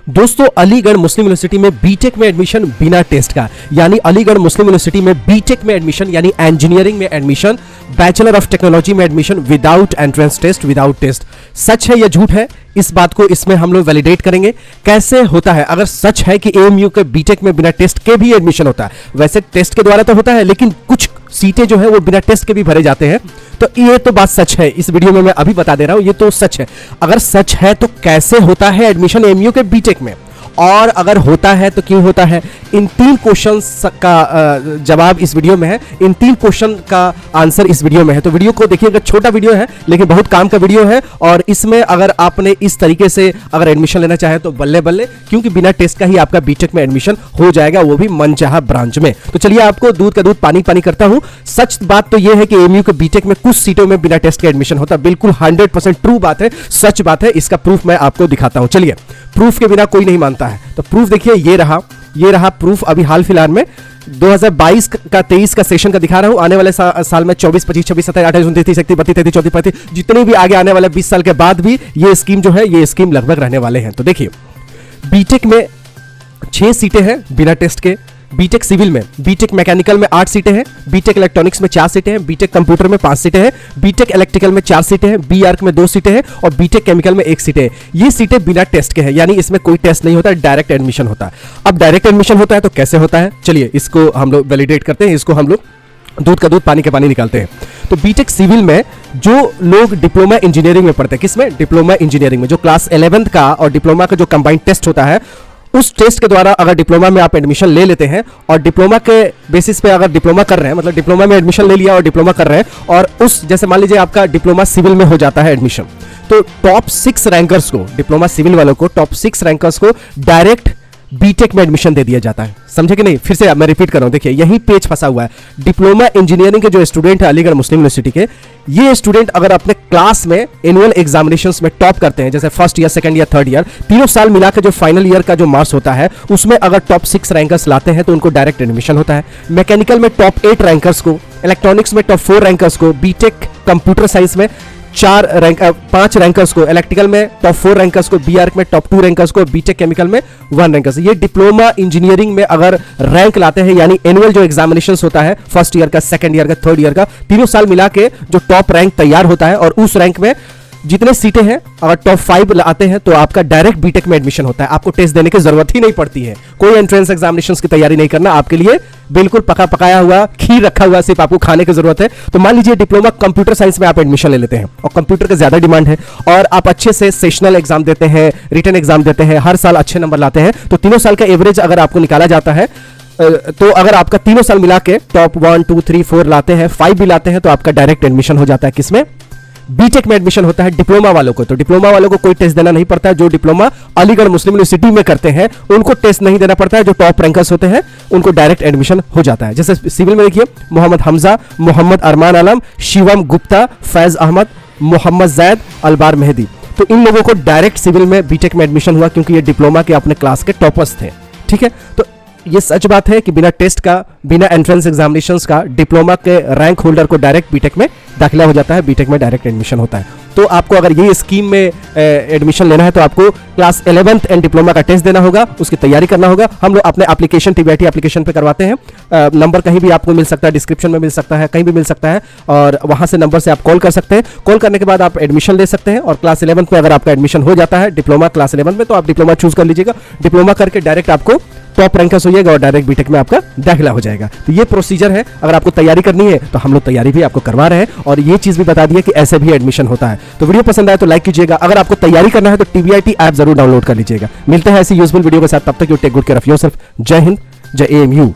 दोस्तों Aligarh Muslim University में BTech में एडमिशन बिना टेस्ट का, यानी अलीगढ़ मुस्लिम यूनिवर्सिटी में बीटेक में एडमिशन यानी इंजीनियरिंग में एडमिशन, बैचलर ऑफ टेक्नोलॉजी में admission without entrance test, without test. सच है या झूठ है, इस बात को इसमें हम लोग वैलिडेट करेंगे। कैसे होता है? अगर सच है कि एएमयू के बीटेक में बिना टेस्ट के भी एडमिशन होता है, वैसे टेस्ट के द्वारा तो होता है, लेकिन कुछ सीटें जो है वो बिना टेस्ट के भी भरे जाते हैं, तो ये तो बात सच है। इस वीडियो में मैं अभी बता दे रहा हूं, ये तो सच है। अगर सच है तो कैसे होता है एडमिशन एएमयू के बीटेक में, और अगर होता है तो क्यों होता है? इन 3 क्वेश्चंस का जवाब इस वीडियो में है, इन 3 क्वेश्चन का आंसर इस वीडियो में है। तो वीडियो को देखिएगा, छोटा वीडियो है लेकिन बहुत काम का वीडियो है, और इसमें अगर आपने इस तरीके से अगर एडमिशन लेना चाहे तो बल्ले बल्ले, क्योंकि बिना टेस्ट का ही आपका बीटेक में एडमिशन हो जाएगा, वो भी मनचाहा ब्रांच में। तो चलिए आपको दूध का दूध पानी पानी करता हूं। सच बात तो यह है कि एएमयू के बीटेक में कुछ सीटों में बिना टेस्ट का एडमिशन होता है, बिल्कुल 100% ट्रू बात है, सच बात है। इसका प्रूफ मैं आपको दिखाता हूं। चलिए, प्रूफ के बिना कोई नहीं मानता है, तो प्रूफ देखिए, ये रहा प्रूफ। अभी हाल फिलहाल में 2022 का 23 का सेशन का दिखा रहा हूं। आने वाले साल में 24, 25, 26, 27, 28, 29, 30, 31, 32, 33, 34, 35, जितने भी आगे आने वाले 20 साल के बाद भी ये स्कीम जो है, ये स्कीम लगभग रहने वाले हैं। तो देखिए, बीटेक में 6 सीटें हैं बिना टेस्ट के, बीटेक सिविल में, बीटेक मैकेनिकल में 8 सीटें हैं, बीटेक इलेक्ट्रॉनिक्स में 4 सीटें हैं, बीटेक कंप्यूटर में 5 सीटें हैं, बीटेक इलेक्ट्रिकल में 4 सीटें हैं, बी आर्क में 2 सीटें हैं, और बीटेक केमिकल में 1 सीटें हैं। ये सीटें बिना टेस्ट के हैं, यानी इसमें कोई टेस्ट नहीं होता, डायरेक्ट एडमिशन होता है। अब डायरेक्ट एडमिशन होता है तो कैसे होता है, चलिए इसको हम लोग वैलिडेट करते हैं, इसको हम लोग दूध का दूध पानी के पानी निकालते हैं। तो बीटेक सिविल में जो लोग डिप्लोमा इंजीनियरिंग में पढ़ते हैं, किसमें? डिप्लोमा इंजीनियरिंग में, जो क्लास 11th का और डिप्लोमा का जो कंबाइंड टेस्ट होता है, उस टेस्ट के द्वारा अगर डिप्लोमा में आप एडमिशन ले लेते हैं, और डिप्लोमा के बेसिस पे अगर डिप्लोमा कर रहे हैं, मतलब डिप्लोमा में एडमिशन ले लिया और डिप्लोमा कर रहे हैं, और उस जैसे मान लीजिए आपका डिप्लोमा सिविल में हो जाता है एडमिशन, तो टॉप 6 रैंकर्स को, डिप्लोमा सिविल वालों को, टॉप 6 रैंकर्स को डायरेक्ट बीटेक में एडमिशन दे दिया जाता है। समझे कि नहीं? फिर से मैं रिपीट कर रहा हूं, देखिए यही पेज फंसा हुआ है। डिप्लोमा इंजीनियरिंग के जो स्टूडेंट है अलीगढ़ मुस्लिम यूनिवर्सिटी के, ये स्टूडेंट अगर अपने क्लास में एनुअल एग्जामिनेशंस में टॉप करते हैं, जैसे first year, second year, third year, तीनों साल मिलाकर जो फाइनल ईयर का जो मार्क्स होता है, उसमें अगर टॉप 6 रैंकर्स लाते हैं तो उनको डायरेक्ट एडमिशन होता है। मैकेनिकल में टॉप 8 रैंकर्स को, इलेक्ट्रॉनिक्स में टॉप 4 रैंकर्स को, बीटेक कंप्यूटर साइंस में 5 रैंकर्स को, इलेक्ट्रिकल में टॉप 4 रैंकर्स को, बी आर्क में टॉप 2 रैंकर्स को, बीटेक केमिकल में 1 रैंकर्स। ये डिप्लोमा इंजीनियरिंग में अगर रैंक लाते हैं, यानी एनुअल जो एग्जामिनेशंस होता है, फर्स्ट ईयर का, सेकंड ईयर का, थर्ड ईयर का, तीनों साल मिला के जो टॉप रैंक तैयार होता है, और उस रैंक में जितने सीटें हैं, अगर टॉप 5 आते हैं तो आपका डायरेक्ट बीटेक में एडमिशन होता है। आपको टेस्ट देने की जरूरत ही नहीं पड़ती है, कोई एंट्रेंस एग्जामिनेशंस की तैयारी नहीं करना, आपके लिए बिल्कुल पका पकाया हुआ खीर रखा हुआ, सिर्फ आपको खाने की जरूरत है। तो मान लीजिए डिप्लोमा कंप्यूटर साइंस में आप एडमिशन ले लेते हैं, और कंप्यूटर का ज्यादा डिमांड है, और आप अच्छे से सेशनल एग्जाम देते हैं, रिटन एग्जाम देते हैं, हर साल अच्छे नंबर लाते हैं, तो तीनों साल का एवरेज अगर आपको निकाला जाता है, तो अगर आपका तीनों साल मिला के टॉप 1, 2, 3, 4 लाते हैं, 5 भी लाते हैं, तो आपका डायरेक्ट एडमिशन हो जाता है। किसमें? बीटेक में एडमिशन होता है डिप्लोमा वालों को। तो डिप्लोमा वालों को कोई टेस्ट देना नहीं पड़ता है। जो डिप्लोमा अलीगढ़ मुस्लिम यूनिवर्सिटी में करते हैं उनको टेस्ट नहीं देना पड़ता है। जो टॉप रैंकर्स होते हैं उनको डायरेक्ट एडमिशन हो जाता है। जैसे सिविल में देखिए, मोहम्मद हमजा, मोहम्मद अरमान आलम, शिवम गुप्ता, फैज अहमद, मोहम्मद जैद, अलबार मेहदी, तो इन लोगों को डायरेक्ट सिविल में बीटेक में एडमिशन हुआ, क्योंकि ये डिप्लोमा के अपने क्लास के टॉपर्स थे। ठीक है, तो ये सच बात है कि बिना टेस्ट का, बिना एंट्रेंस एग्जामिनेशंस का डिप्लोमा के रैंक होल्डर को डायरेक्ट बीटेक में दाखिला हो जाता है, बीटेक में डायरेक्ट एडमिशन होता है। तो आपको अगर ये स्कीम में एडमिशन लेना है तो आपको क्लास 11th एंड डिप्लोमा का टेस्ट देना होगा, उसकी तैयारी करना होगा। हम लोग अपने एप्लीकेशन TBIT एप्लीकेशन पे करवाते हैं। नंबर कहीं भी आपको मिल सकता है, डिस्क्रिप्शन में मिल सकता है, कहीं भी मिल सकता है, और वहां से नंबर से आप कॉल कर सकते हैं। कॉल करने के बाद आप एडमिशन ले सकते हैं, और क्लास 11th में अगर आपका एडमिशन हो जाता है डिप्लोमा क्लास 11th में, तो आप डिप्लोमा चूज कर लीजिएगा। डिप्लोमा करके डायरेक्ट आपको टॉप रैंकर्स हो जाएगा और डायरेक्ट बीटेक में आपका दाखिला हो जाएगा। तो ये प्रोसीजर है। अगर आपको तैयारी करनी है तो हम लोग तैयारी भी आपको करवा रहे हैं, और ये चीज भी बता दी है कि ऐसे भी एडमिशन होता है। तो वीडियो पसंद आए तो लाइक कीजिएगा। अगर आपको तैयारी करना है तो TBIT ऐप जरूर डाउनलोड कर लीजिएगा। मिलते हैं ऐसी यूजफुल वीडियो के साथ, तब तक you take good care of yourself. जय हिंद, जय AMU।